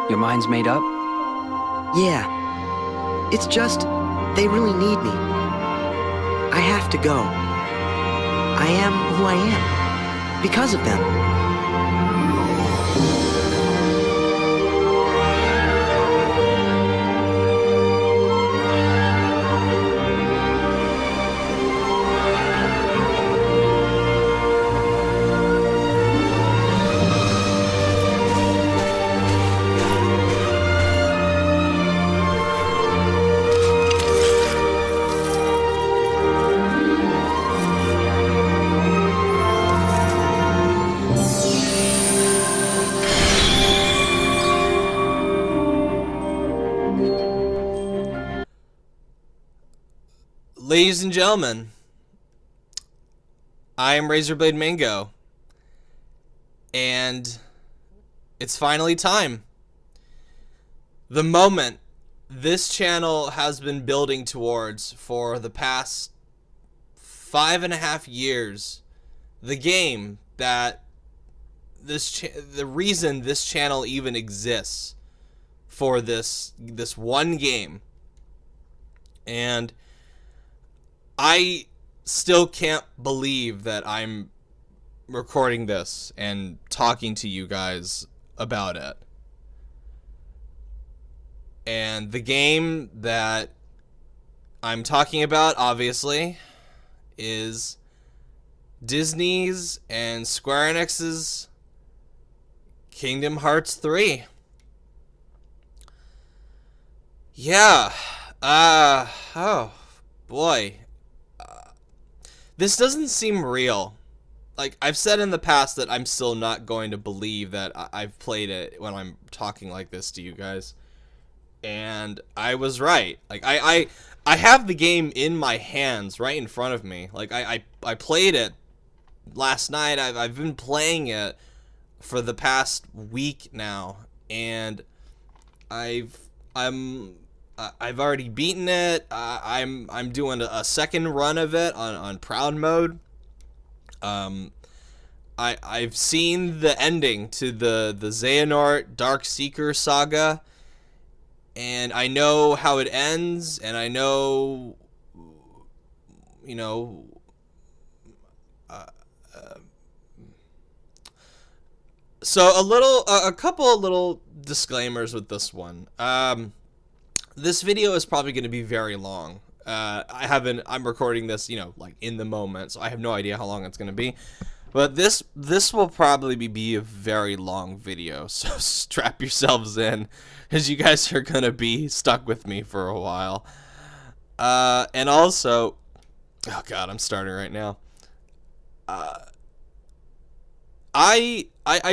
Your mind's made up? Yeah. It's just, they really need me. I have to go. I am who I am. Because of them. Ladies and gentlemen, I am Razorblade Mango, and it's finally time. The moment this channel has been building towards for the past 5.5 years, the game that the reason this channel even exists for this one game. And I still can't believe that I'm recording this and talking to you guys about it. And the game that I'm talking about, obviously, is Disney's and Square Enix's Kingdom Hearts 3. Yeah. Oh, boy. This doesn't seem real. Like, I've said in the past that I'm still not going to believe that I've played it when I'm talking like this to you guys. And I was right. Like, I have the game in my hands right in front of me. Like, I played it last night. I've been playing it for the past week now. And I've already beaten it. I'm doing a second run of it on Proud Mode. I've seen the ending to the Xehanort Dark Seeker saga, and I know how it ends, and I know, you know, so a couple of little disclaimers with this one. This video is probably going to be very long. I'm recording this, like in the moment, so I have no idea how long it's going to be. But this will probably be a very long video, so strap yourselves in, because you guys are going to be stuck with me for a while. And also, oh god, I'm starting right now. I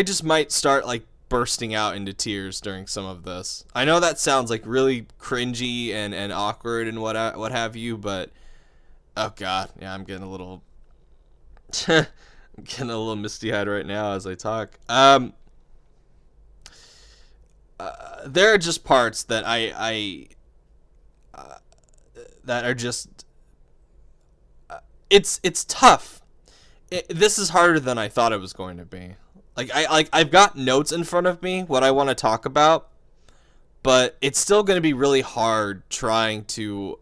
just might start, like, bursting out into tears during some of this. I know that sounds like really cringy and awkward and what have you, but oh god, yeah, I'm getting a little I'm getting a little misty-eyed right now as I talk. There are just parts that that are just it's tough. This is harder than I thought it was going to be. I've got notes in front of me, what I want to talk about, but it's still going to be really hard trying to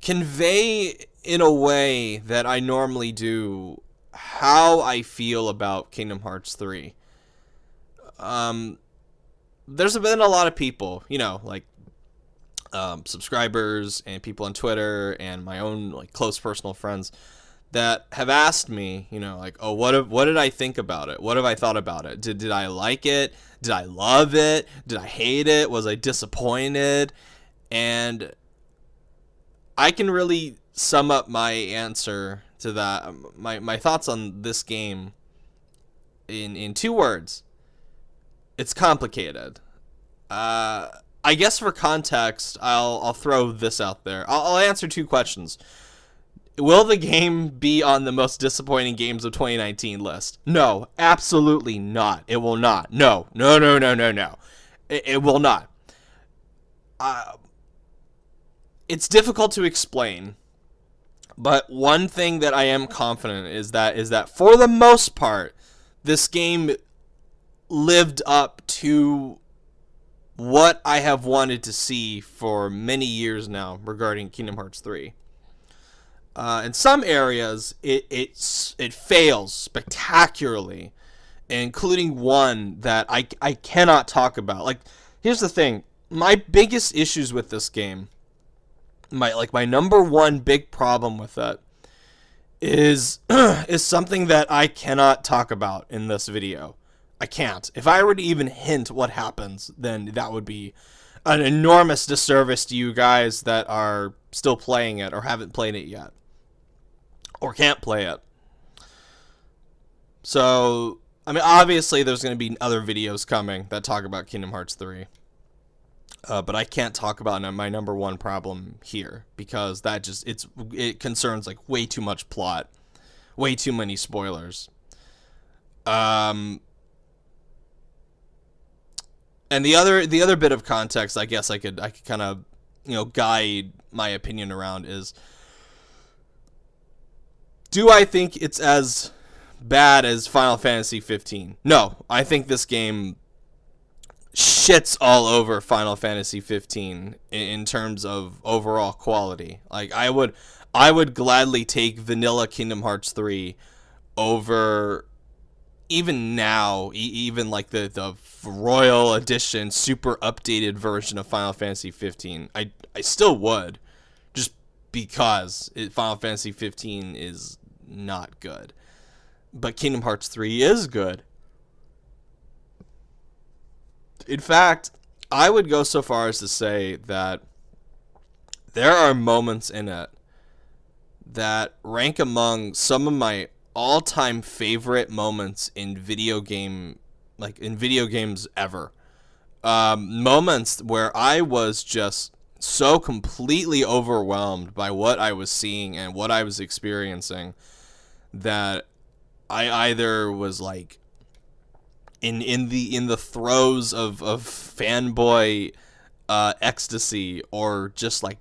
convey in a way that I normally do how I feel about Kingdom Hearts 3. There's been a lot of people, subscribers and people on Twitter and my own close personal friends that have asked me, oh, what did I think about it? What have I thought about it? Did I like it? Did I love it? Did I hate it? Was I disappointed? And I can really sum up my answer to that, my thoughts on this game in 2 words. It's complicated. I guess for context, I'll throw this out there. I'll answer 2 questions. Will the game be on the most disappointing games of 2019 list? No, absolutely not. It will not. No. It will not. It's difficult to explain, but one thing that I am confident is that for the most part, this game lived up to what I have wanted to see for many years now regarding Kingdom Hearts 3. In some areas, it fails spectacularly, including one that I cannot talk about. Like, here's the thing. My biggest issues with this game, my number one big problem with it is is something that I cannot talk about in this video. I can't. If I were to even hint what happens, then that would be an enormous disservice to you guys that are still playing it or haven't played it yet or can't play it. So, I mean, obviously there's going to be other videos coming that talk about Kingdom Hearts 3. But I can't talk about my number one problem here because that just it concerns like way too much plot, way too many spoilers. And the other bit of context I guess I could kind of, guide my opinion around is, do I think it's as bad as Final Fantasy 15? No, I think this game shits all over Final Fantasy 15 in terms of overall quality. Like, I would gladly take vanilla Kingdom Hearts 3 over even now, even like the Royal Edition, super updated version of Final Fantasy 15. I still would, just because Final Fantasy 15 is not good. But Kingdom Hearts 3 is good. In fact, I would go so far as to say that there are moments in it that rank among some of my all-time favorite moments in video games ever. Moments where I was just so completely overwhelmed by what I was seeing and what I was experiencing that I either was like in the throes of fanboy ecstasy, or just like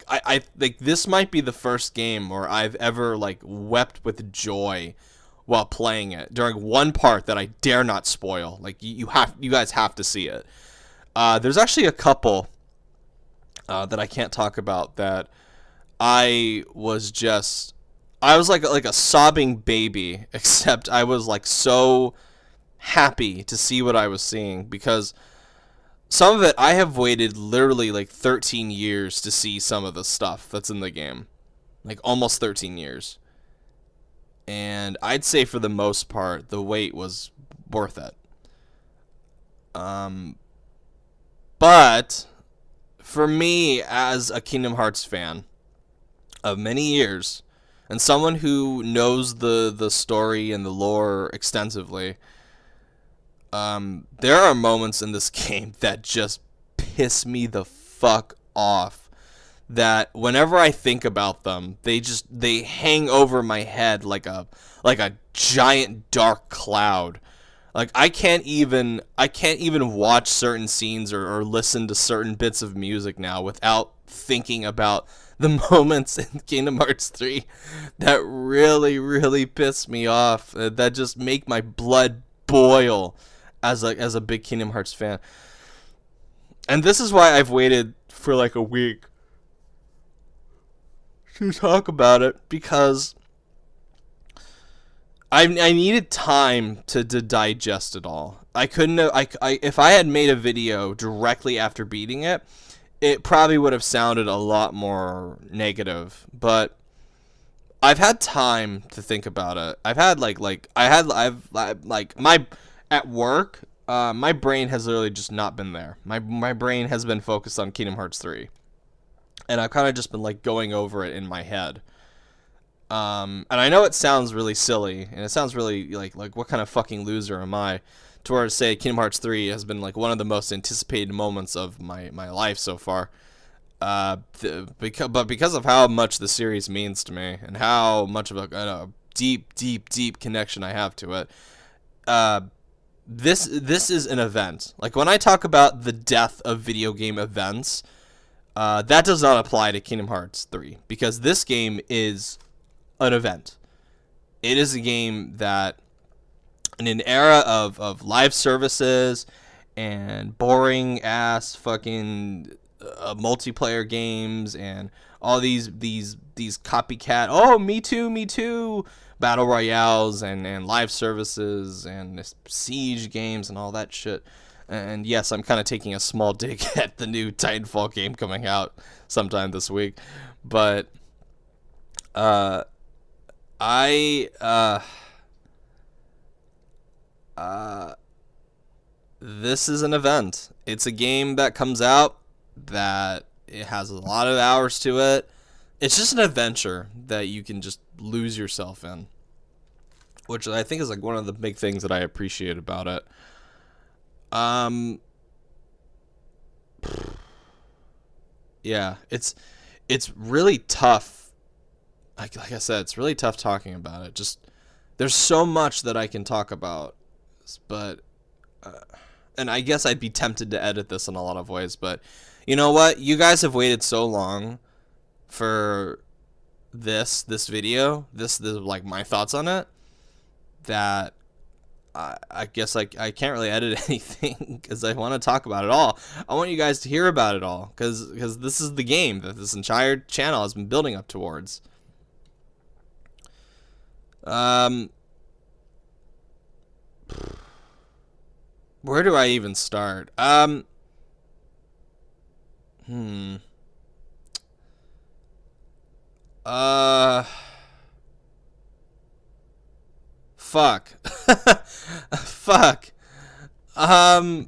I think this might be the first game where I've ever like wept with joy while playing it during one part that I dare not spoil. Like, you guys have to see it. There's actually a couple that I can't talk about that I was like a sobbing baby, except I was like so happy to see what I was seeing, because some of it I have waited literally like 13 years to see some of the stuff that's in the game. Like almost 13 years. And I'd say for the most part the wait was worth it. But for me, as a Kingdom Hearts fan of many years, and someone who knows the story and the lore extensively, there are moments in this game that just piss me the fuck off. That whenever I think about them, they hang over my head like a giant dark cloud. Like, I can't even watch certain scenes or listen to certain bits of music now without thinking about the moments in Kingdom Hearts 3 that really, really piss me off. That just make my blood boil as a big Kingdom Hearts fan. And this is why I've waited for like a week to talk about it, because I needed time to digest it all. I couldn't have, if I had made a video directly after beating it, it probably would have sounded a lot more negative. But I've had time to think about it. I've had at work, my brain has literally just not been there. My brain has been focused on Kingdom Hearts 3. And I've kind of just been like going over it in my head. And I know it sounds really silly, and it sounds really like what kind of fucking loser am I to where to say Kingdom Hearts 3 has been like one of the most anticipated moments of my life so far. Because of how much the series means to me and how much of a deep connection I have to it. This is an event. Like, when I talk about the death of video game events, that does not apply to Kingdom Hearts 3, because this game is an event. It is a game that, in an era of live services and boring ass fucking multiplayer games and all these copycat, oh, me too battle royales and live services and siege games and all that shit. And yes, I'm kind of taking a small dig at the new Titanfall game coming out sometime this week, but this is an event. It's a game that comes out that it has a lot of hours to it. It's just an adventure that you can just lose yourself in, which I think is like one of the big things that I appreciate about it. Yeah, it's really tough. Like I said, it's really tough talking about it. Just there's so much that I can talk about, but and I guess I'd be tempted to edit this in a lot of ways, but you know what? You guys have waited so long for this video, this like my thoughts on it, that I guess I can't really edit anything because I want to talk about it all. I want you guys to hear about it all because this is the game that this entire channel has been building up towards. Where do I even start? Fuck. Fuck. I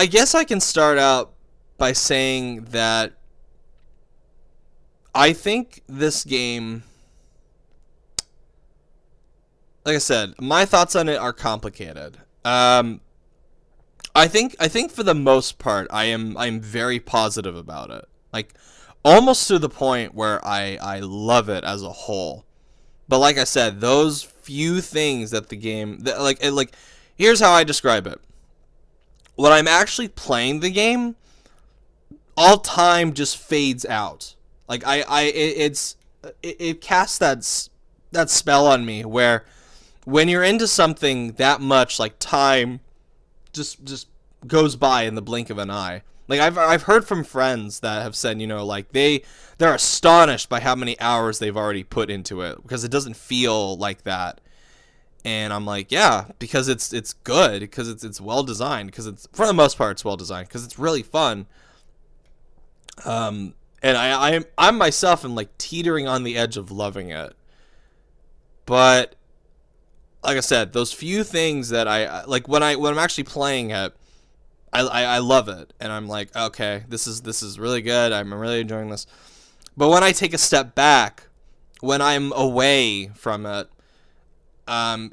guess I can start out by saying that I think this game, like I said, my thoughts on it are complicated. I think for the most part, I'm very positive about it. Like, almost to the point where I love it as a whole. But like I said, those few things that the game, like, here's how I describe it. When I'm actually playing the game, all time just fades out. Like it casts that spell on me where when you're into something that much, like time just goes by in the blink of an eye. Like I've heard from friends that have said, you know, like they're astonished by how many hours they've already put into it because it doesn't feel like that. And I'm like, yeah, because it's good, because it's well designed, because it's for the most part it's well designed, because it's really fun. And I'm myself am like teetering on the edge of loving it. But like I said, those few things that I like when I'm actually playing it, I love it, and I'm like, okay, this is really good. I'm really enjoying this. But when I take a step back, when I'm away from it,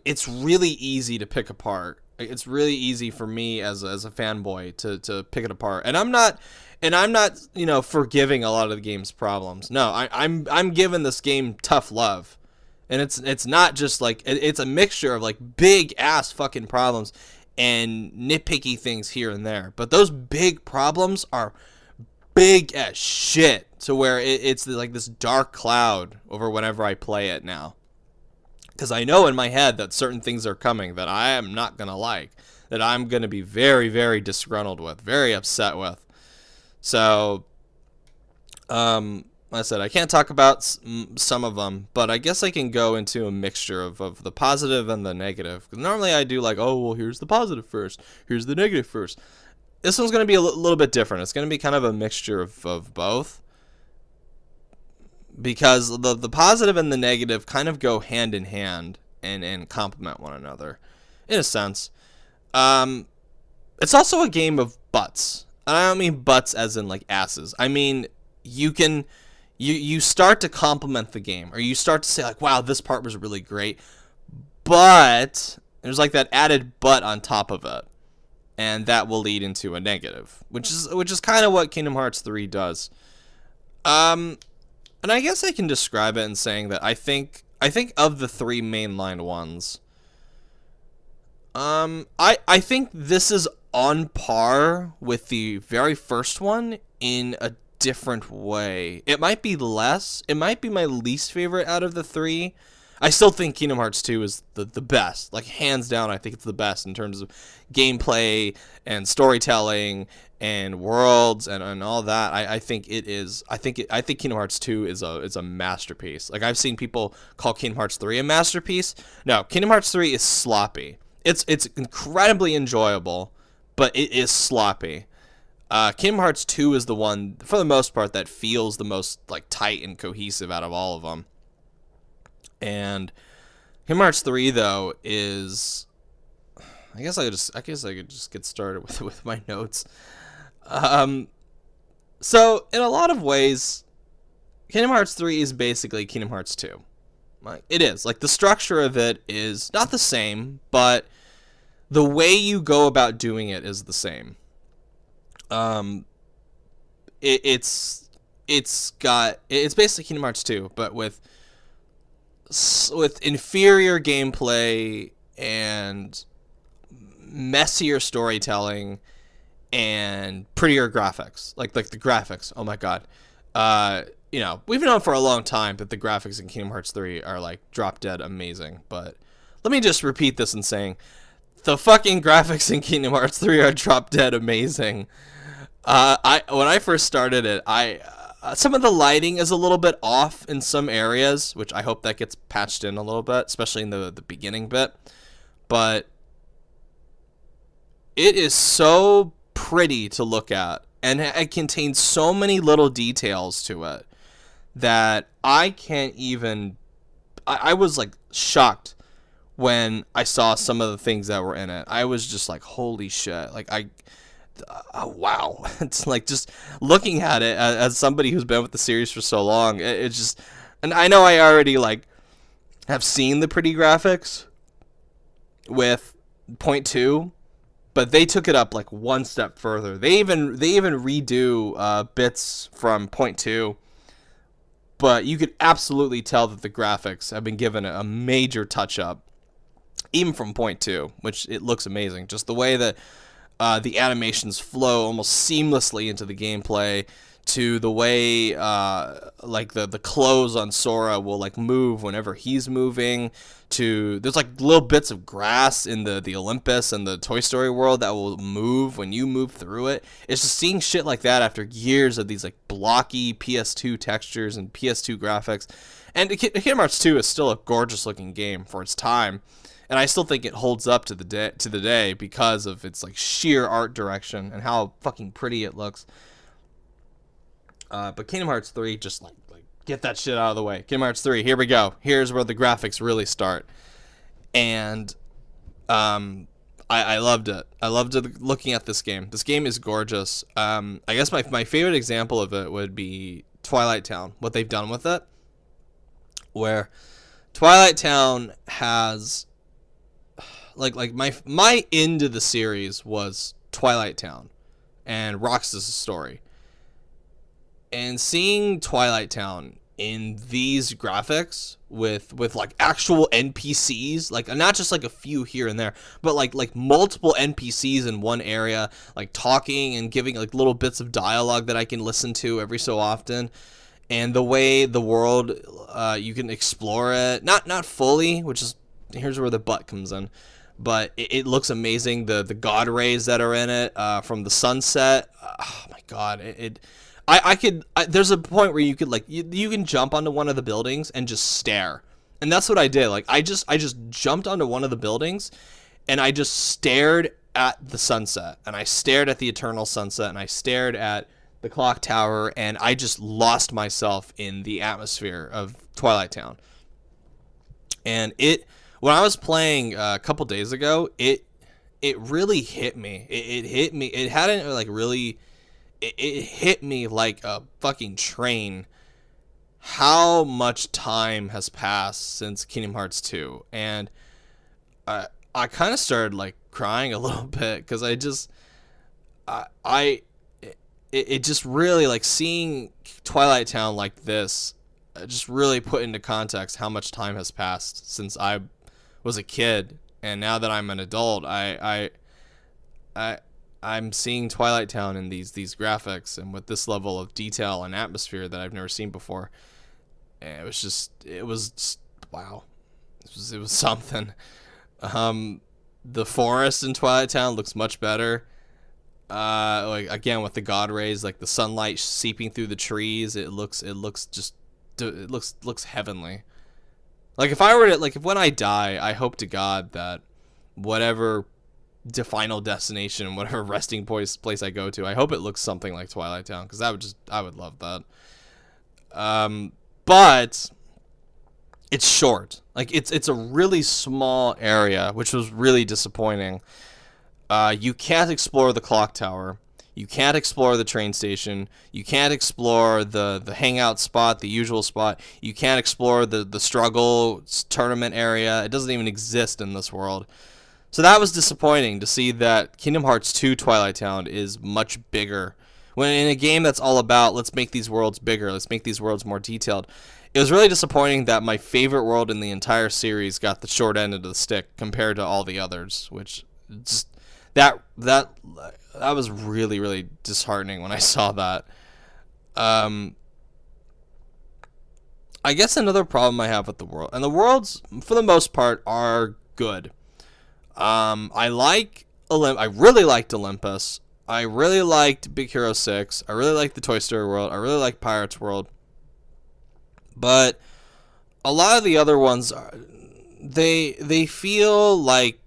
it's really easy to pick apart. It's really easy for me as a fanboy to pick it apart, and I'm not, you know, forgiving a lot of the game's problems. No, I'm giving this game tough love, and it's not just like it's a mixture of like big ass fucking problems and nitpicky things here and there. But those big problems are big as shit, to where it's like this dark cloud over whenever I play it now. Because I know in my head that certain things are coming that I am not going to like, that I'm going to be very, very disgruntled with, very upset with. So, like I said, I can't talk about some of them, but I guess I can go into a mixture of the positive and the negative. Because normally I do like, oh, well, here's the positive first, here's the negative first. This one's going to be a little bit different. It's going to be kind of a mixture of both. Because the positive and the negative kind of go hand in hand and complement one another, in a sense. It's also a game of butts. And I don't mean butts as in like asses. I mean, you start to compliment the game, or you start to say like, wow, this part was really great, but there's like that added but on top of it, and that will lead into a negative, which is kind of what Kingdom Hearts 3 does. And I guess I can describe it in saying that I think of the three mainline ones, I think this is on par with the very first one in a different way. It might be less. It might be my least favorite out of the three. I still think Kingdom Hearts 2 is the best. Like, hands down, I think it's the best in terms of gameplay and storytelling and worlds and all that. I think it is. I think Kingdom Hearts 2 is a masterpiece. Like, I've seen people call Kingdom Hearts 3 a masterpiece. No, Kingdom Hearts 3 is sloppy. It's incredibly enjoyable, but it is sloppy. Kingdom Hearts 2 is the one, for the most part, that feels the most like tight and cohesive out of all of them. And Kingdom Hearts 3 though is, I guess I could just get started with my notes. So in a lot of ways, Kingdom Hearts 3 is basically Kingdom Hearts 2. Like, it is. Like, the structure of it is not the same, but the way you go about doing it is the same. It's basically Kingdom Hearts 2, but with inferior gameplay and messier storytelling and prettier graphics. Like the graphics. Oh my god. You know, we've known for a long time that the graphics in Kingdom Hearts 3 are like drop dead amazing, but let me just repeat this in saying the fucking graphics in Kingdom Hearts 3 are drop dead amazing. When I first started it, some of the lighting is a little bit off in some areas, which I hope that gets patched in a little bit, especially in the beginning bit. But it is so pretty to look at, and it contains so many little details to it that I can't even... I was like shocked when I saw some of the things that were in it. I was just like, holy shit. Like, wow. It's like, just looking at it as somebody who's been with the series for so long, it's just... And I know I already like have seen the pretty graphics with Point 2, but they took it up like one step further. They even redo bits from Point 2, but you could absolutely tell that the graphics have been given a major touch up, even from Point 2, which it looks amazing. Just the way that the animations flow almost seamlessly into the gameplay, to the way like the clothes on Sora will like move whenever he's moving, to there's like little bits of grass in the Olympus and the Toy Story world that will move when you move through it. It's just seeing shit like that after years of these like blocky PS2 textures and PS2 graphics. And Kingdom Hearts 2 is still a gorgeous looking game for its time. And I still think it holds up to the day because of its like sheer art direction and how fucking pretty it looks. But Kingdom Hearts 3, just like get that shit out of the way. Kingdom Hearts 3, here we go. Here's where the graphics really start. And I loved it. I loved looking at this game. This game is gorgeous. I guess my favorite example of it would be Twilight Town, what they've done with it. Where Twilight Town has... Like my end of the series was Twilight Town and Roxas' story. And seeing Twilight Town in these graphics with like actual NPCs, like not just like a few here and there, but like multiple NPCs in one area, like talking and giving like little bits of dialogue that I can listen to every so often. And the way the world, you can explore it, not fully, which is, here's where the but comes in. But it looks amazing. The god rays that are in it from the sunset. Oh my god! There's a point where you could like you can jump onto one of the buildings and just stare, and that's what I did. Like I just jumped onto one of the buildings, and I just stared at the sunset, and I stared at the eternal sunset, and I stared at the clock tower, and I just lost myself in the atmosphere of Twilight Town. And when I was playing a couple days ago, it really hit me. It hit me. It hadn't like really. It hit me like a fucking train. How much time has passed since Kingdom Hearts 2, and I kind of started like crying a little bit because it just really like seeing Twilight Town like this. Just really put into context how much time has passed since I was a kid, and now that I'm an adult, I I'm seeing Twilight Town in these graphics and with this level of detail and atmosphere that I've never seen before. And it was just, wow. It was something. The forest in Twilight Town looks much better. Like again with the god rays, like the sunlight seeping through the trees, it looks heavenly. Like if I were to, like if when I die, I hope to God that whatever final destination, whatever resting place I go to, I hope it looks something like Twilight Town, because I would love that. But it's short. Like it's a really small area, which was really disappointing. You can't explore the clock tower. You can't explore the train station. You can't explore the hangout spot, the usual spot. You can't explore the struggle tournament area. It doesn't even exist in this world. So that was disappointing to see that Kingdom Hearts 2 Twilight Town is much bigger. When in a game that's all about, let's make these worlds bigger, let's make these worlds more detailed. It was really disappointing that my favorite world in the entire series got the short end of the stick compared to all the others, which just that was really, really disheartening when I saw that. I guess another problem I have with the world, and the worlds for the most part are good. I really liked Olympus. I really liked Big Hero 6. I really liked the Toy Story World. I really liked Pirates World. But a lot of the other ones, they feel like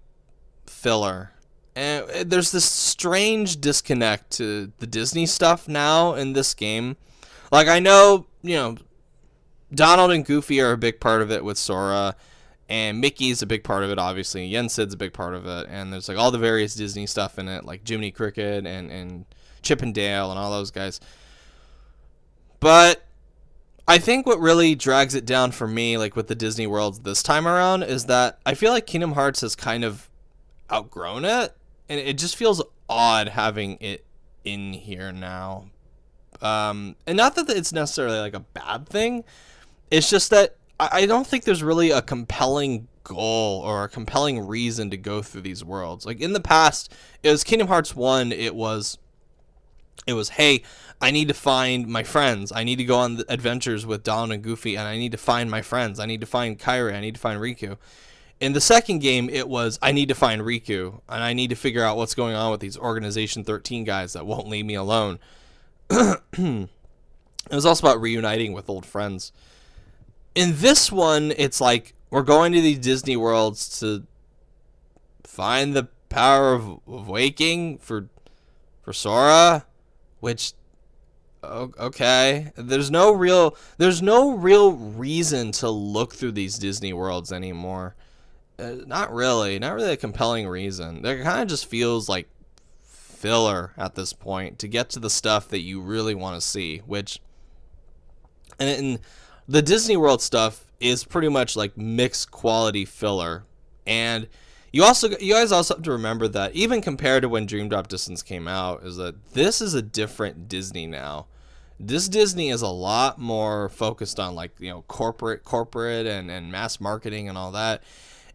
filler. And there's this strange disconnect to the Disney stuff now in this game. Like, I know, Donald and Goofy are a big part of it with Sora, and Mickey's a big part of it, obviously. Yen Sid's a big part of it, and there's like all the various Disney stuff in it, like Jiminy Cricket and Chip and Dale and all those guys. But I think what really drags it down for me, like with the Disney worlds this time around, is that I feel like Kingdom Hearts has kind of outgrown it, and it just feels odd having it in here now. And not that it's necessarily like a bad thing. It's just that I don't think there's really a compelling goal or a compelling reason to go through these worlds. Like in the past, it was Kingdom Hearts 1, it was, hey, I need to find my friends. I need to go on adventures with Donald and Goofy, and I need to find my friends. I need to find Kairi. I need to find Riku. In the second game, it was, I need to find Riku, and I need to figure out what's going on with these Organization 13 guys that won't leave me alone. It was also about reuniting with old friends. In this one, it's like, we're going to these Disney worlds to find the power of waking for Sora, which, okay. There's no real reason to look through these Disney worlds anymore. Not really a compelling reason. It kind of just feels like filler at this point to get to the stuff that you really want to see, which, and the Disney World stuff is pretty much like mixed quality filler. And you guys also have to remember that even compared to when Dream Drop Distance came out, is that this is a different Disney now. This Disney is a lot more focused on like, corporate and mass marketing and all that.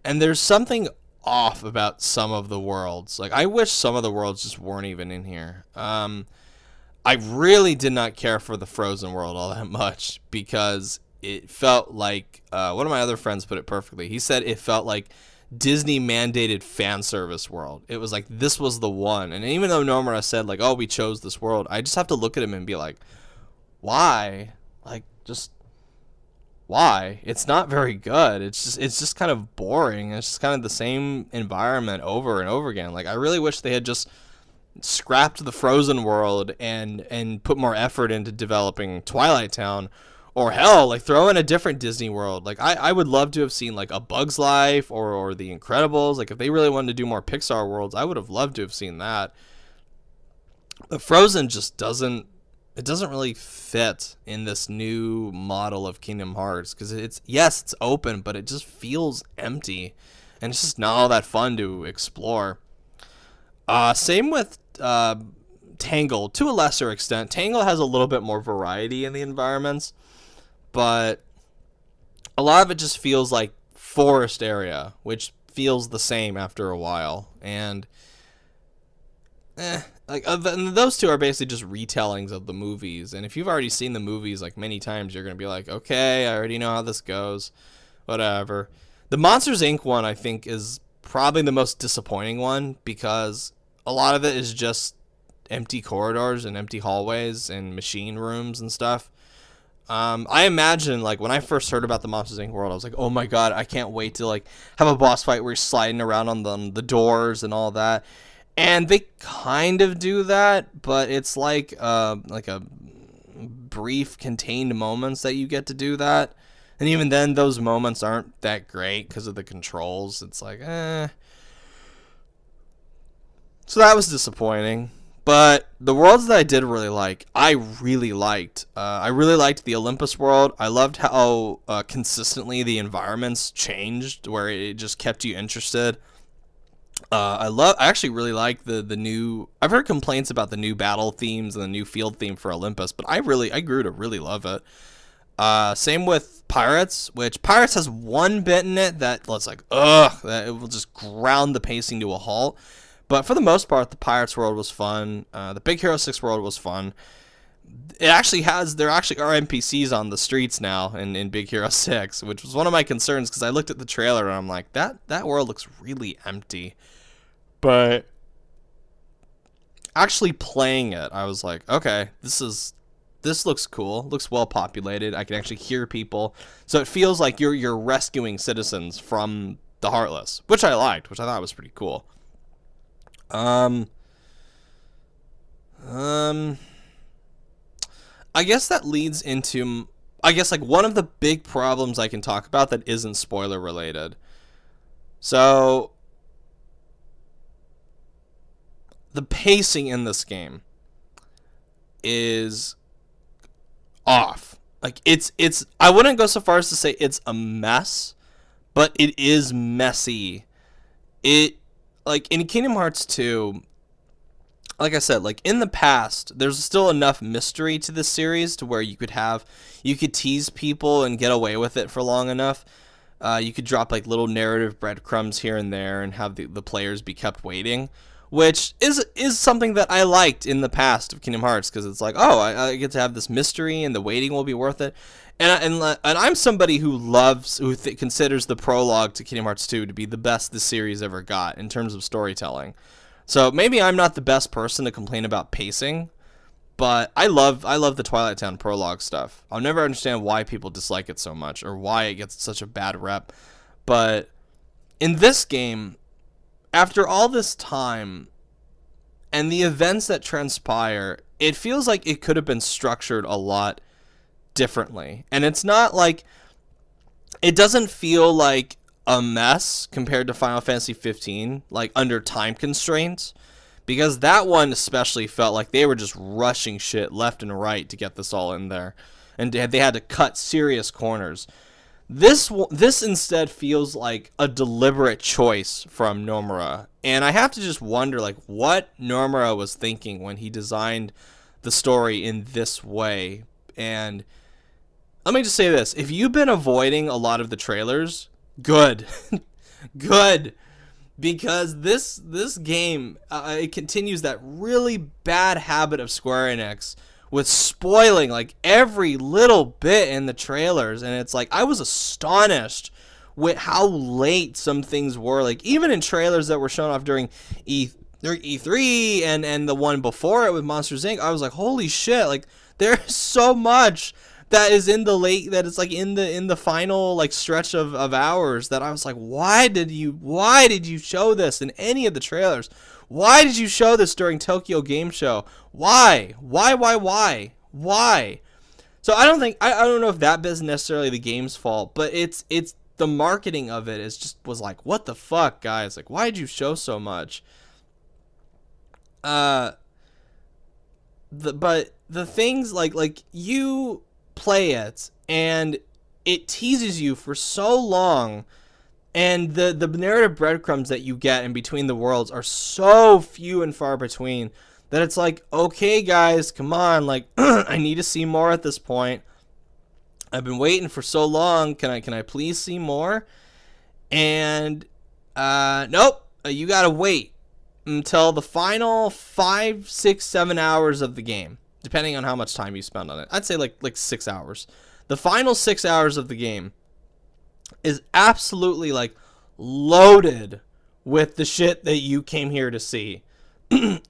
And there's something off about some of the worlds. Like, I wish some of the worlds just weren't even in here. I really did not care for the Frozen world all that much, because it felt like, one of my other friends put it perfectly. He said it felt like Disney mandated fan service world. It was like, this was the one. And even though Nomura said like, oh, we chose this world, I just have to look at him and be like, why? Like, just why? It's not very good. It's just kind of boring. It's just kind of the same environment over and over again. Like, I really wish they had just scrapped the Frozen world and put more effort into developing Twilight Town, or hell, like throw in a different Disney world. Like, I would love to have seen like a Bug's Life or the Incredibles. Like, if they really wanted to do more Pixar worlds, I would have loved to have seen that. But Frozen just doesn't really fit in this new model of Kingdom Hearts, because it's open, but it just feels empty, and it's just not all that fun to explore. Same with Tangle, to a lesser extent. Tangle has a little bit more variety in the environments, but a lot of it just feels like forest area, which feels the same after a while. And and those two are basically just retellings of the movies. And if you've already seen the movies like many times, you're gonna be like, okay, I already know how this goes, whatever. The Monsters Inc. one, I think, is probably the most disappointing one because a lot of it is just empty corridors and empty hallways and machine rooms and stuff. I imagine, like, when I first heard about the Monsters Inc. world, I was like, oh my god, I can't wait to, like, have a boss fight where you're sliding around on the doors and all that. And they kind of do that, but it's like a brief, contained moments that you get to do that. And even then, those moments aren't that great because of the controls. It's like, eh. So that was disappointing. But the worlds that I did really like, I really liked. I really liked the Olympus world. I loved how consistently the environments changed, where it just kept you interested. I actually really like the new. I've heard complaints about the new battle themes and the new field theme for Olympus, but I grew to really love it. Same with Pirates, which Pirates has one bit in it that looks like that it will just ground the pacing to a halt. But for the most part, the Pirates world was fun. The Big Hero 6 world was fun. There actually are NPCs on the streets now in Big Hero 6, which was one of my concerns because I looked at the trailer and I'm like, that world looks really empty. But actually playing it, I was like, okay, this looks cool. It looks well populated. I can actually hear people. So it feels like you're rescuing citizens from the Heartless, which I liked, which I thought was pretty cool. I guess that leads into, like one of the big problems I can talk about that isn't spoiler related. So the pacing in this game is off. Like it's I wouldn't go so far as to say it's a mess, but it is messy. Like in Kingdom Hearts 2, like I said, like in the past, there's still enough mystery to this series to where you could tease people and get away with it for long enough. You could drop like little narrative breadcrumbs here and there and have the players be kept waiting, which is something that I liked in the past of Kingdom Hearts, because it's like, oh, I get to have this mystery and the waiting will be worth it. And I'm somebody who considers the prologue to Kingdom Hearts 2 to be the best the series ever got in terms of storytelling. So maybe I'm not the best person to complain about pacing, but I love the Twilight Town prologue stuff. I'll never understand why people dislike it so much or why it gets such a bad rep. But in this game, after all this time and the events that transpire, it feels like it could have been structured a lot differently. And it's not like, it doesn't feel like a mess compared to Final Fantasy 15, like under time constraints, because that one especially felt like they were just rushing shit left and right to get this all in there, and they had to cut serious corners. This instead feels like a deliberate choice from Nomura, and I have to just wonder like what Nomura was thinking when he designed the story in this way. And let me just say this, if you've been avoiding a lot of the trailers, good. Good, because this game it continues that really bad habit of Square Enix with spoiling like every little bit in the trailers. And it's like, I was astonished with how late some things were, like even in trailers that were shown off during E3 and the one before it with Monsters Inc. I was like, holy shit, like there's so much that is in the late, that is like in the final like stretch of hours, that I was like, why did you show this in any of the trailers? Why did you show this during Tokyo Game Show? Why? So I don't know if that is necessarily the game's fault, but it's the marketing of it was like, what the fuck, guys? Like, why did you show so much? But the things like you play it and it teases you for so long, and the narrative breadcrumbs that you get in between the worlds are so few and far between that it's like, okay guys, come on, like I need to see more at this point. I've been waiting for so long. Can I please see more? And nope, you gotta wait. until the final 5, 6, 7 hours of the game, depending on how much time you spend on it. I'd say like 6 hours. The final 6 hours of the game is absolutely like loaded with the shit that you came here to see.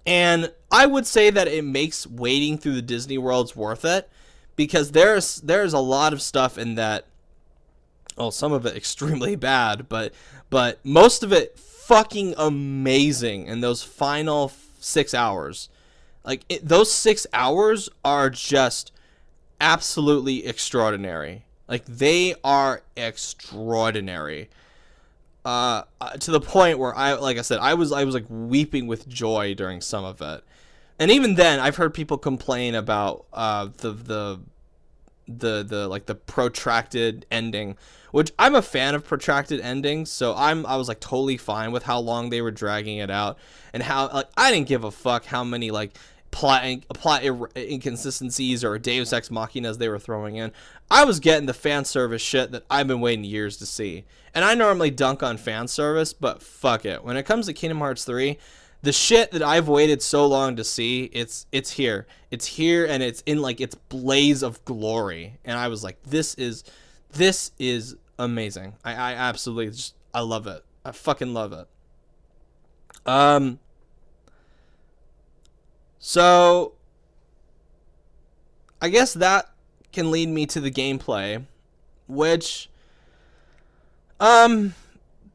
And I would say that it makes waiting through the Disney Worlds worth it, because there's a lot of stuff in that. Well, some of it extremely bad, but most of it fucking amazing in those final 6 hours. Like those 6 hours are just absolutely extraordinary. Like they are extraordinary. To the point where like I said, I was like weeping with joy during some of it. And even then, I've heard people complain about the like the protracted ending, which I'm a fan of protracted endings, so I was like totally fine with how long they were dragging it out, and how like I didn't give a fuck how many like plot inconsistencies or Deus Ex Machinas they were throwing in. I was getting the fan service shit that I've been waiting years to see. And I normally dunk on fan service, but fuck it. When it comes to Kingdom Hearts 3, the shit that I've waited so long to see, it's here. It's here, and it's in like its blaze of glory. And I was like, this is amazing. I absolutely just, I love it. I fucking love it. So I guess that can lead me to the gameplay, which the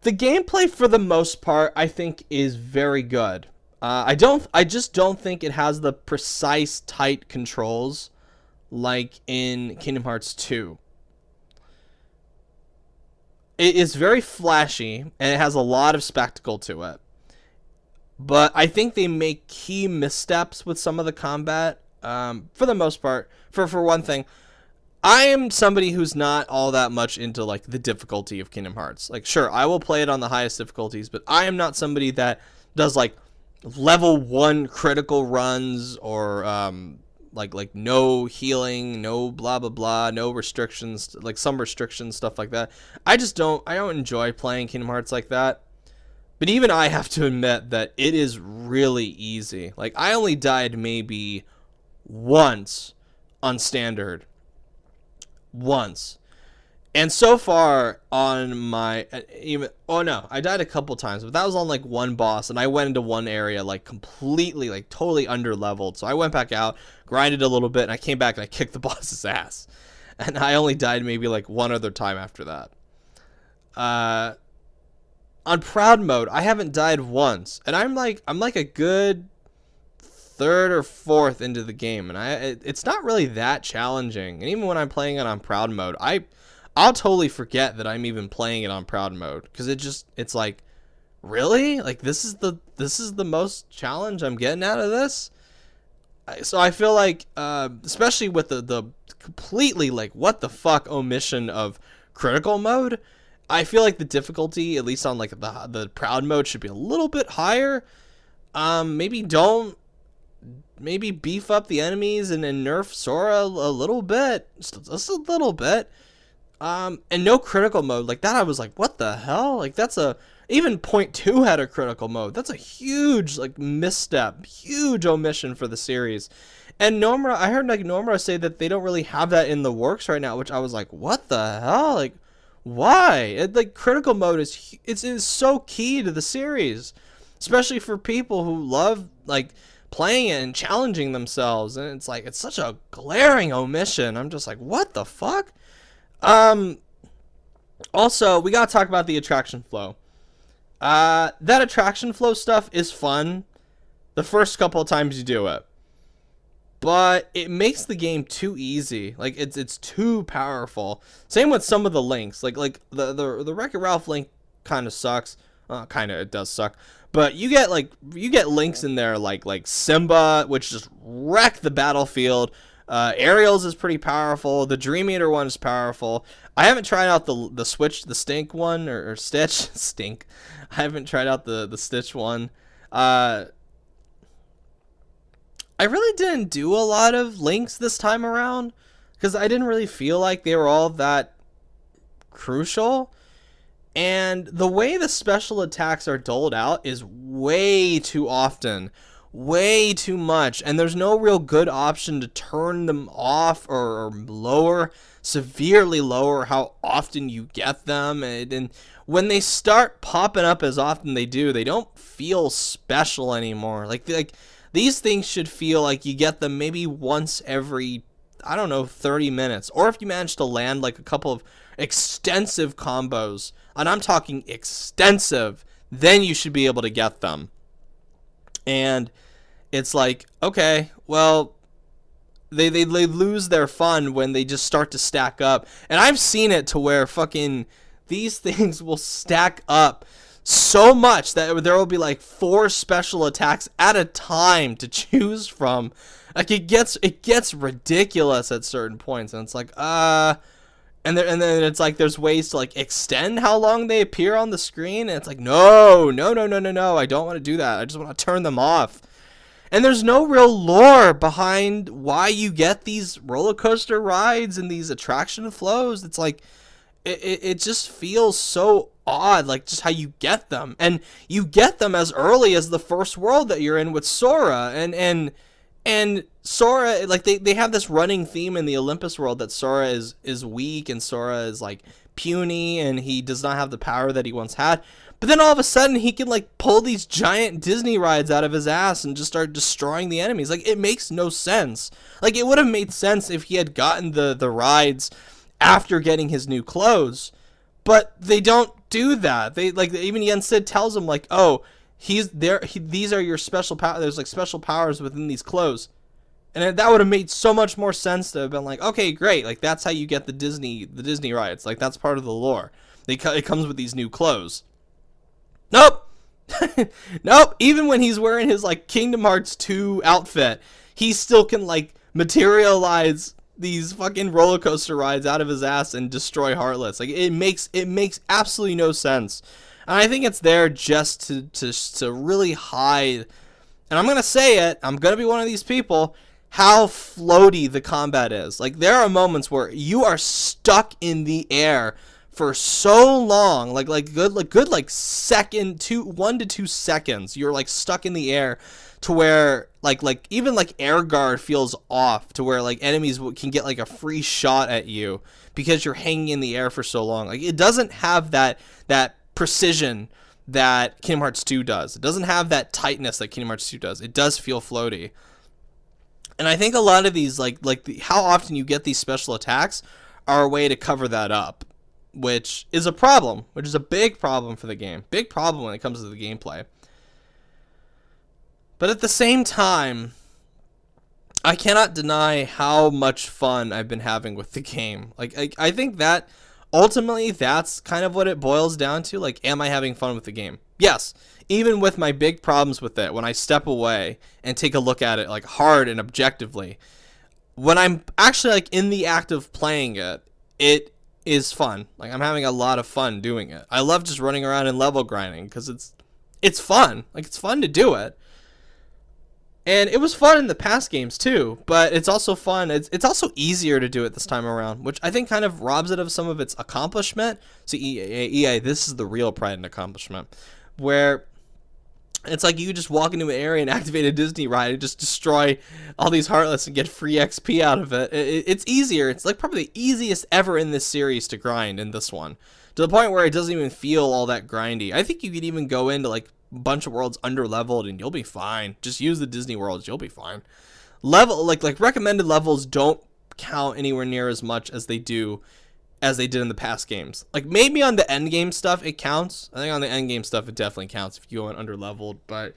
gameplay for the most part I think is very good. I just don't think it has the precise tight controls like in Kingdom Hearts 2. It is very flashy and it has a lot of spectacle to it. But I think they make key missteps with some of the combat. For the most part, for one thing, I am somebody who's not all that much into like the difficulty of Kingdom Hearts. Like, sure, I will play it on the highest difficulties, but I am not somebody that does like level 1 critical runs or like no healing, no blah blah blah, no restrictions, like some restrictions, stuff like that. I don't enjoy playing Kingdom Hearts like that. But even I have to admit that it is really easy. Like, I only died maybe once on standard. Once. And so far on my... I died a couple times, but that was on, like, one boss, and I went into one area, like, completely, like, totally under-leveled. So I went back out, grinded a little bit, and I came back and I kicked the boss's ass. And I only died maybe, like, one other time after that. On Proud Mode, I haven't died once, and I'm like a good third or fourth into the game, and it's not really that challenging. And even when I'm playing it on Proud Mode, I'll totally forget that I'm even playing it on Proud Mode, because it's like, really, like this is the most challenge I'm getting out of this. So I feel like, especially with the completely like what the fuck omission of critical mode, I feel like the difficulty, at least on like the Proud Mode, should be a little bit higher. Maybe beef up the enemies and nerf Sora a little bit, just a little bit. And no critical mode like that. I was like, what the hell? Like even Point 2 had a critical mode. That's a huge like misstep, huge omission for the series. And I heard like Nomura say that they don't really have that in the works right now, which I was like, what the hell? Like, why? Like critical mode is so key to the series, especially for people who love like playing it and challenging themselves. And it's like, it's such a glaring omission. I'm just like, what the fuck? Also, we gotta talk about the attraction flow. That attraction flow stuff is fun the first couple of times you do it, but it makes the game too easy. Like it's too powerful. Same with some of the links. Like the Wreck-It Ralph link kind of sucks. It does suck. But you get links in there like Simba, which just wreck the battlefield. Ariel's is pretty powerful. The Dream Eater one is powerful. I haven't tried out the Stink one or Stitch Stink. I haven't tried out the Stitch one. I really didn't do a lot of links this time around because I didn't really feel like they were all that crucial. And the way the special attacks are doled out is way too often, way too much, and there's no real good option to turn them off or lower, severely lower how often you get them. And when they start popping up as often they do, they don't feel special anymore. Like these things should feel like you get them maybe once every, I don't know, 30 minutes. Or if you manage to land like a couple of extensive combos, and I'm talking extensive, then you should be able to get them. And it's like, okay, well, they lose their fun when they just start to stack up. And I've seen it to where fucking these things will stack up so much that there will be like 4 special attacks at a time to choose from. Like it gets ridiculous at certain points, and it's like and then it's like there's ways to like extend how long they appear on the screen, and it's like no, I don't want to do that. I just want to turn them off. And there's no real lore behind why you get these roller coaster rides and these attraction flows. It's like it just feels so odd, like just how you get them. And you get them as early as the first world that you're in with Sora. And Sora, like they have this running theme in the Olympus world that Sora is weak and Sora is like puny and he does not have the power that he once had. But then all of a sudden he can like pull these giant Disney rides out of his ass and just start destroying the enemies. Like it makes no sense. Like it would have made sense if he had gotten the rides after getting his new clothes, but they don't do that. They like even Yen Sid tells him like, oh, he's there. These are your special power. There's like special powers within these clothes, and that would have made so much more sense to have been like, okay, great. Like that's how you get the Disney rides. Like that's part of the lore. It comes with these new clothes. Nope. Nope. Even when he's wearing his like Kingdom Hearts 2 outfit, he still can like materialize these fucking roller coaster rides out of his ass and destroy Heartless. Like it makes absolutely no sense. And I think it's there just to really hide, and I'm gonna say it, I'm gonna be one of these people, how floaty the combat is. Like there are moments where you are stuck in the air for so long, like good 1 to 2 seconds. You're like stuck in the air to where like even like air guard feels off, to where like enemies can get like a free shot at you because you're hanging in the air for so long. Like it doesn't have that precision that Kingdom Hearts 2 does. It doesn't have that tightness that Kingdom Hearts 2 does. It does feel floaty. And I think a lot of these how often you get these special attacks are a way to cover that up, which is a problem, which is a big problem for the game. Big problem when it comes to the gameplay. But at the same time, I cannot deny how much fun I've been having with the game. Like I think that ultimately that's kind of what it boils down to. Like, am I having fun with the game? Yes. Even with my big problems with it, when I step away and take a look at it like hard and objectively, when I'm actually like in the act of playing it, it is fun. Like I'm having a lot of fun doing it. I love just running around and level grinding because it's fun. Like it's fun to do it. And it was fun in the past games too, but it's also fun. It's also easier to do it this time around, which I think kind of robs it of some of its accomplishment. So EA, this is the real pride and accomplishment, where it's like you just walk into an area and activate a Disney ride and just destroy all these Heartless and get free XP out of it. It's easier. It's like probably the easiest ever in this series to grind in this one, to the point where it doesn't even feel all that grindy. I think you could even go into like bunch of worlds under leveled and you'll be fine. Just use the Disney worlds, you'll be fine. Like recommended levels don't count anywhere near as much as they did in the past games. Like maybe on the end game stuff it counts. I think on the end game stuff it definitely counts if you go in under leveled, but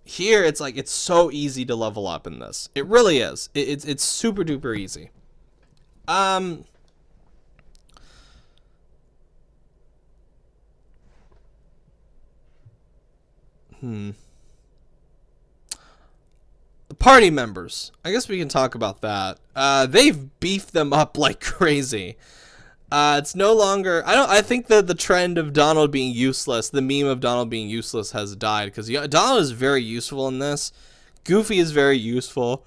here it's like it's so easy to level up in this. It really is. It's super duper easy. The party members. I guess we can talk about that. They've beefed them up like crazy. It's no longer. I think that the trend of Donald being useless, the meme of Donald being useless, has died, because Donald is very useful in this. Goofy is very useful.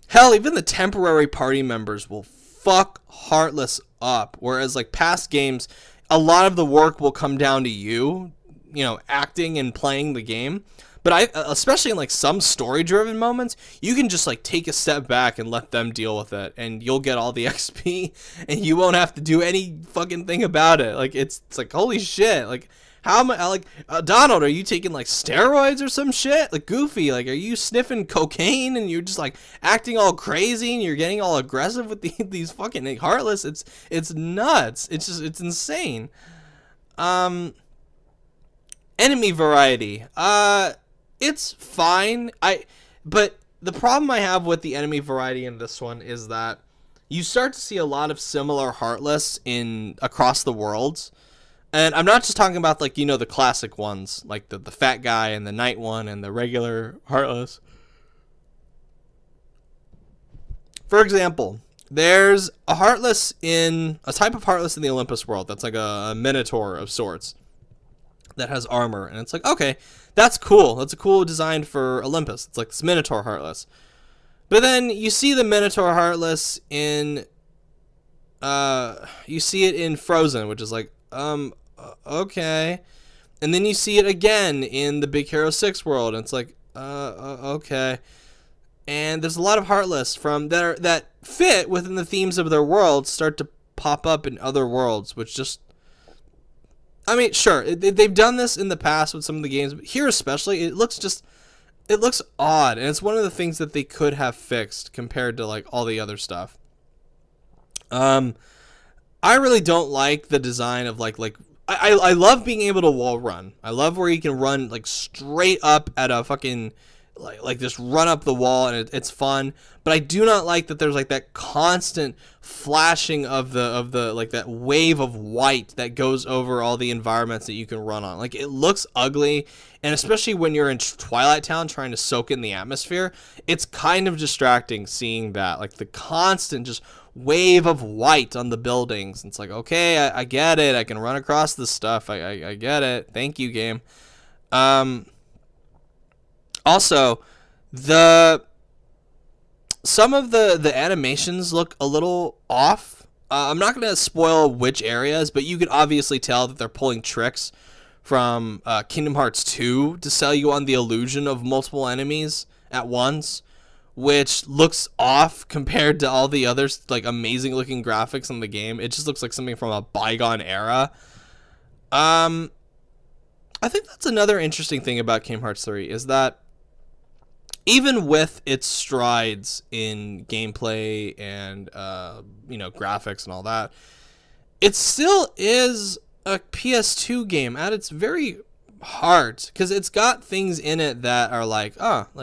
Hell, even the temporary party members will fuck Heartless up. Whereas like past games, a lot of the work will come down to you, acting and playing the game. But especially in like some story-driven moments, you can just like take a step back and let them deal with it, and you'll get all the XP, and you won't have to do any fucking thing about it. Like it's like holy shit. Like how am I like Donald? Are you taking like steroids or some shit? Like Goofy, like are you sniffing cocaine and you're just like acting all crazy and you're getting all aggressive with these fucking like, Heartless? It's nuts. It's insane. Enemy variety. It's fine. But the problem I have with the enemy variety in this one is that you start to see a lot of similar Heartless across the worlds. And I'm not just talking about like, the classic ones, like the fat guy and the night one and the regular Heartless. For example, there's a type of Heartless in the Olympus world that's like a minotaur of sorts that has armor, and it's like, okay, that's cool. That's a cool design for Olympus. It's like this Minotaur Heartless. But then you see the Minotaur Heartless you see it in Frozen, which is like, okay. And then you see it again in the Big Hero 6 world, and it's like, okay. And there's a lot of Heartless that fit within the themes of their world start to pop up in other worlds, which just, I mean, sure, they've done this in the past with some of the games, but here especially, it looks odd, and it's one of the things that they could have fixed compared to like all the other stuff. I really don't like the design of like I love being able to wall run. I love where you can run like straight up at a fucking like just run up the wall, and it's fun. But I do not like that there's like that constant flashing of the like that wave of white that goes over all the environments that you can run on. Like it looks ugly, and especially when you're in Twilight Town trying to soak in the atmosphere, it's kind of distracting seeing that, like the constant just wave of white on the buildings. It's like, okay, I get it. I can run across this stuff. I get it. Thank you, game. Also, some of the animations look a little off. I'm not going to spoil which areas, but you could obviously tell that they're pulling tricks from Kingdom Hearts 2 to sell you on the illusion of multiple enemies at once, which looks off compared to all the other like amazing looking graphics in the game. It just looks like something from a bygone era. I think that's another interesting thing about Kingdom Hearts 3 is that even with its strides in gameplay and graphics and all that, it still is a PS2 game at its very heart, because it's got things in it that are like,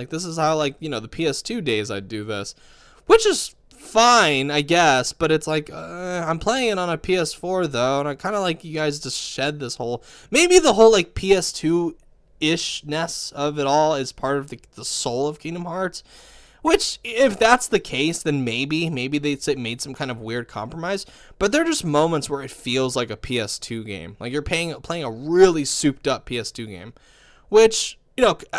this is how the PS2 days I'd do this, which is fine, I guess, but it's like I'm playing it on a PS4 though, and I kind of like you guys to shed this whole, maybe the whole like PS2 ishness of it all is part of the soul of Kingdom Hearts, which if that's the case, then maybe they made some kind of weird compromise. But there are just moments where it feels like a PS2 game, like you're playing a really souped up PS2 game, which,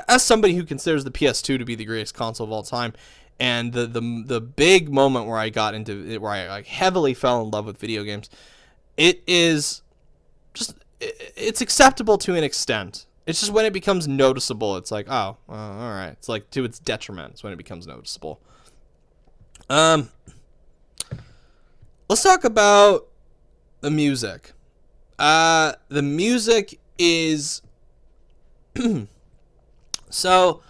as somebody who considers the PS2 to be the greatest console of all time, and the big moment where I got into it, where I like heavily fell in love with video games, it's acceptable to an extent. It's just when it becomes noticeable, it's like, all right. It's like to its detriment. It's when it becomes noticeable. Let's talk about the music. The music is so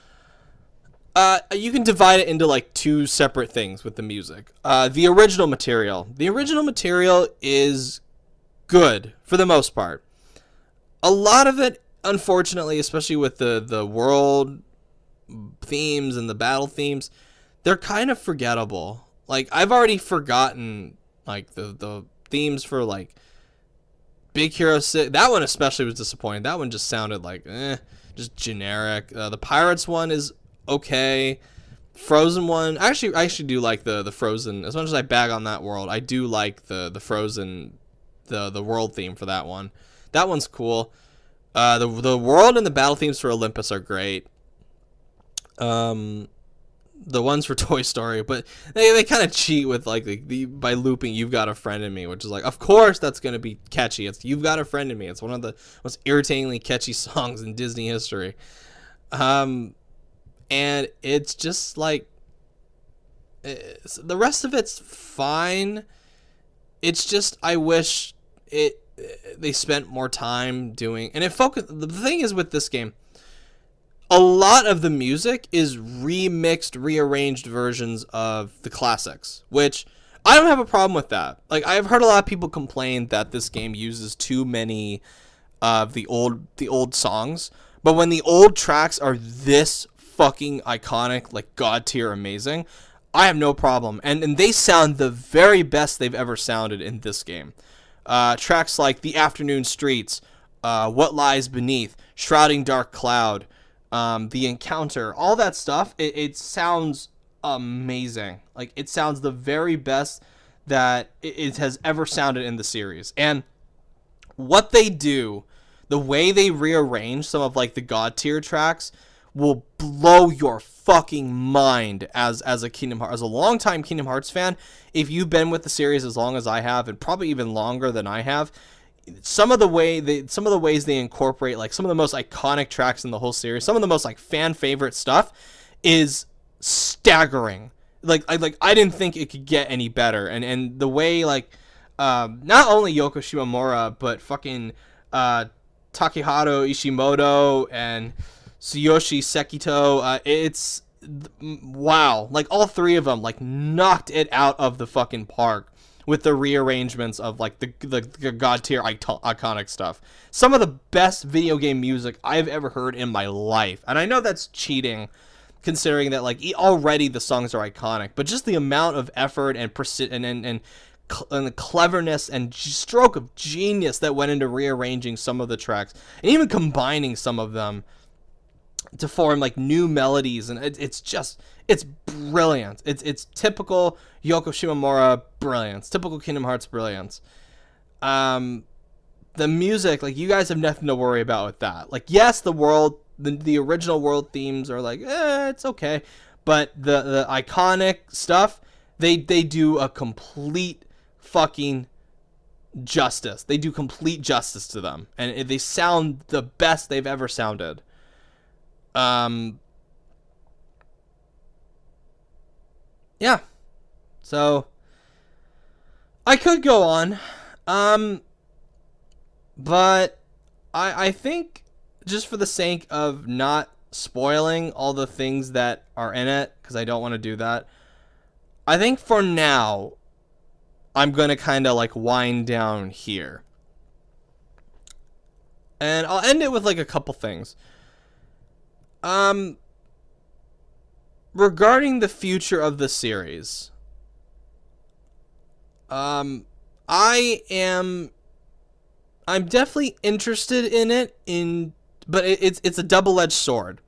you can divide it into like two separate things with the music. The original material. The original material is good for the most part. A lot of it, unfortunately, especially with the world themes and the battle themes, they're kind of forgettable. Like, I've already forgotten, like, the themes for, like, Big Hero 6. That one especially was disappointing. That one just sounded like, just generic. The Pirates one is okay. Frozen one, I actually do like the Frozen. As much as I bag on that world, I do like the Frozen, the world theme for that one. That one's cool. The world and the battle themes for Olympus are great. the ones for Toy Story, but they kind of cheat with like the by looping "You've Got a Friend in Me," which is like, of course that's gonna be catchy. It's "You've Got a Friend in Me." It's one of the most irritatingly catchy songs in Disney history. And it's just like the rest of it's fine. It's just I wish they spent more time doing, and it focused. The thing is with this game, a lot of the music is remixed, rearranged versions of the classics, which I don't have a problem with that. Like, I've heard a lot of people complain that this game uses too many of the old songs, but when the old tracks are this fucking iconic, like god tier amazing, I have no problem. And they sound the very best they've ever sounded in this game. Tracks like The Afternoon Streets, What Lies Beneath, Shrouding Dark Cloud, The Encounter, all that stuff, it sounds amazing. Like, it sounds the very best that it has ever sounded in the series. And what they do, the way they rearrange some of like the god tier tracks, will blow your fucking mind as a longtime Kingdom Hearts fan. If you've been with the series as long as I have, and probably even longer than I have, some of the ways they incorporate like some of the most iconic tracks in the whole series, some of the most like fan favorite stuff, is staggering. I didn't think it could get any better. And the way like not only Yoko Shimomura but fucking Takeharu Ishimoto and Tsuyoshi Sekito, it's wow. Like, all three of them like knocked it out of the fucking park with the rearrangements of like the god tier iconic stuff. Some of the best video game music I've ever heard in my life. And I know that's cheating, considering that like already the songs are iconic, but just the amount of effort and precision and the cleverness and stroke of genius that went into rearranging some of the tracks and even combining some of them to form like new melodies, and it's brilliant. It's typical Yoko Shimomura brilliance, typical Kingdom Hearts brilliance. The music, like, you guys have nothing to worry about with that. Like, yes, the original world themes are like, it's okay, but the iconic stuff, they do a complete fucking justice. They do complete justice to them, and they sound the best they've ever sounded. Yeah. So I could go on. But I think, just for the sake of not spoiling all the things that are in it, because I don't want to do that, I think for now I'm going to kind of like wind down here. And I'll end it with like a couple things. Regarding the future of the series, I'm definitely interested in it, but it's a double-edged sword.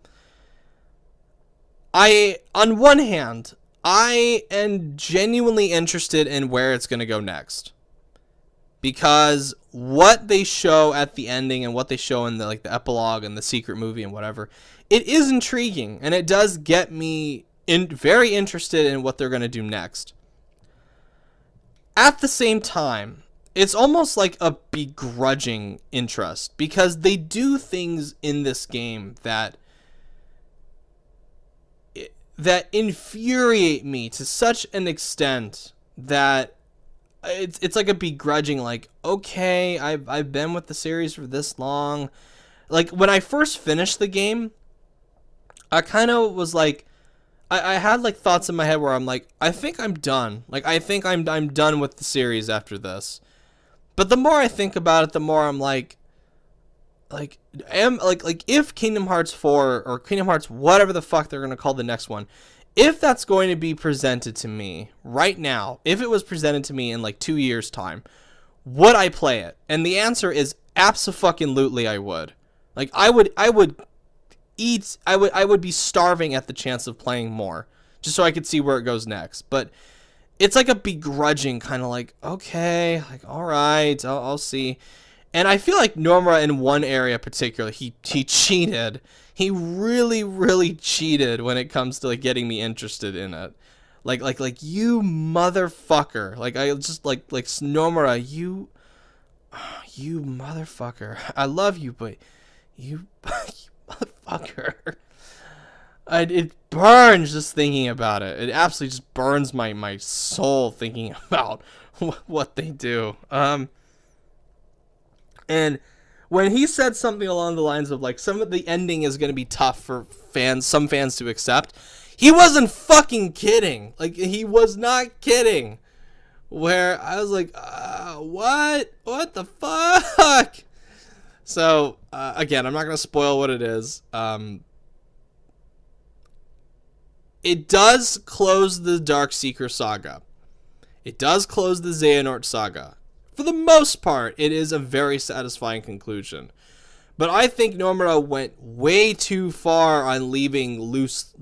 On one hand, I am genuinely interested in where it's going to go next, because what they show at the ending and what they show in the epilogue and the secret movie and whatever, it is intriguing, and it does get me very interested in what they're going to do next. At the same time, it's almost like a begrudging interest, because they do things in this game that infuriate me to such an extent that it's like a begrudging, like, okay, I've been with the series for this long. Like, when I first finished the game, I kind of was like, I had like thoughts in my head where I'm like, I think I'm done. Like, I think I'm done with the series after this. But the more I think about it, the more I'm like if Kingdom Hearts 4 or Kingdom Hearts whatever the fuck they're gonna call the next one, if that's going to be presented to me right now, if it was presented to me in like 2 years' time, would I play it? And the answer is abso-fucking-lutely I would. Like, I would be starving at the chance of playing more, just so I could see where it goes next. But it's like a begrudging kind of like, okay, like, all right, I'll see. And I feel like Nomura in one area particularly, he cheated. He really, really cheated when it comes to like getting me interested in it. Like you motherfucker. Like I just like Nomura, you motherfucker. I love you, but you motherfucker. It burns just thinking about it. It absolutely just burns my soul thinking about what they do. And when he said something along the lines of like some of the ending is going to be tough for some fans to accept, he wasn't fucking kidding. Like he was not kidding. Where I was like, what the fuck? So again, I'm not going to spoil what it is. It does close the Darkseeker saga. It does close the Xehanort saga. For the most part, it is a very satisfying conclusion. But I think Nomura went way too far on leaving loose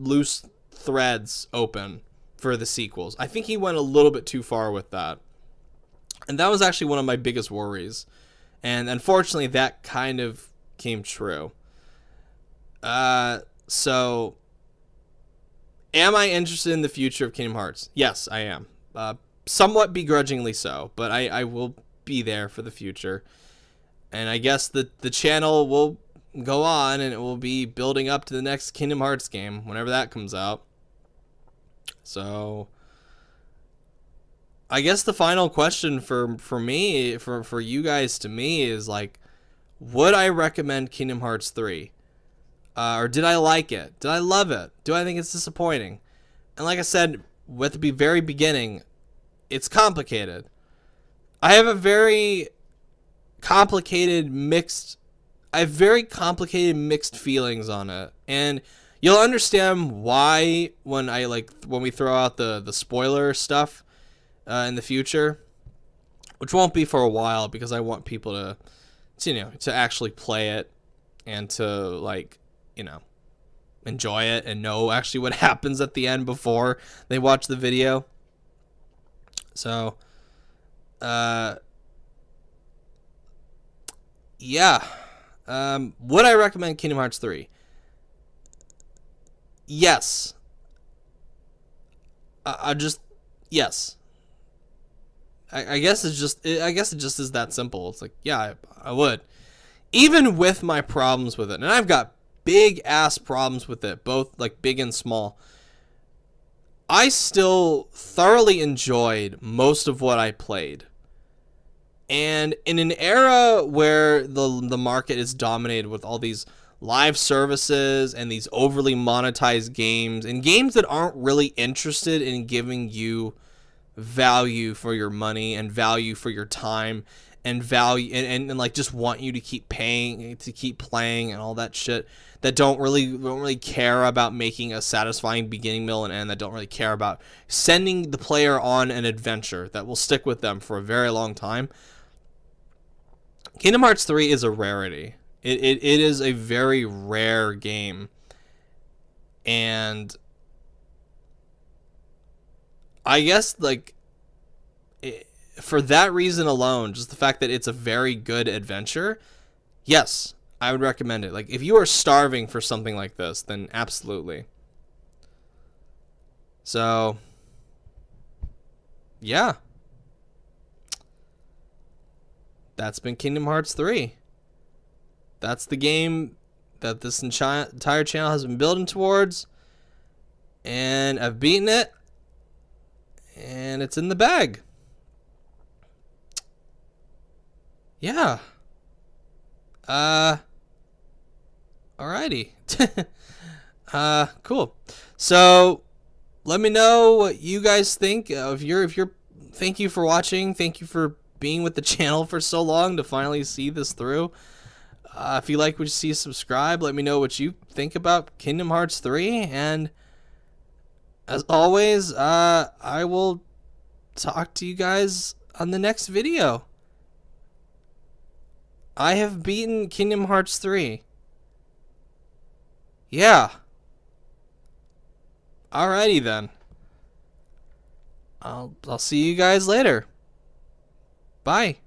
threads open for the sequels. I think he went a little bit too far with that. And that was actually one of my biggest worries. And unfortunately, that kind of came true. So, am I interested in the future of Kingdom Hearts? Yes, I am. Somewhat begrudgingly so, but I will be there for the future. And I guess the channel will go on and it will be building up to the next Kingdom Hearts game whenever that comes out. So I guess the final question for me, for you guys to me is like, would I recommend Kingdom Hearts 3? Or did I like it? Did I love it? Do I think it's disappointing? And like I said at the very beginning, it's complicated. I have very complicated mixed feelings on it. And you'll understand why when we throw out the spoiler stuff in the future, which won't be for a while because I want people to actually play it and to enjoy it and know actually what happens at the end before they watch the video. So, yeah. Would I recommend Kingdom Hearts 3? Yes. Yes. I guess it just is that simple. It's like, yeah, I would. Even with my problems with it, and I've got big ass problems with it, both like big and small, I still thoroughly enjoyed most of what I played. And in an era where the market is dominated with all these live services and these overly monetized games, and games that aren't really interested in giving you value for your money and value for your time and value and like just want you to keep paying, to keep playing and all that shit, that don't really care about making a satisfying beginning, middle, and end, that don't really care about sending the player on an adventure that will stick with them for a very long time. Kingdom Hearts 3 is a rarity. It is a very rare game. And I guess for that reason alone, just the fact that it's a very good adventure, yes, I would recommend it. Like, if you are starving for something like this, then absolutely. So, yeah. That's been Kingdom Hearts 3. That's the game that this entire channel has been building towards. And I've beaten it. And it's in the bag. Yeah. Alrighty. Cool. So, let me know what you guys think. Thank you for watching. Thank you for being with the channel for so long to finally see this through. If you like what you see, subscribe. Let me know what you think about Kingdom Hearts 3. And as always, I will talk to you guys on the next video. I have beaten Kingdom Hearts 3. Yeah. Alrighty then. I'll see you guys later. Bye.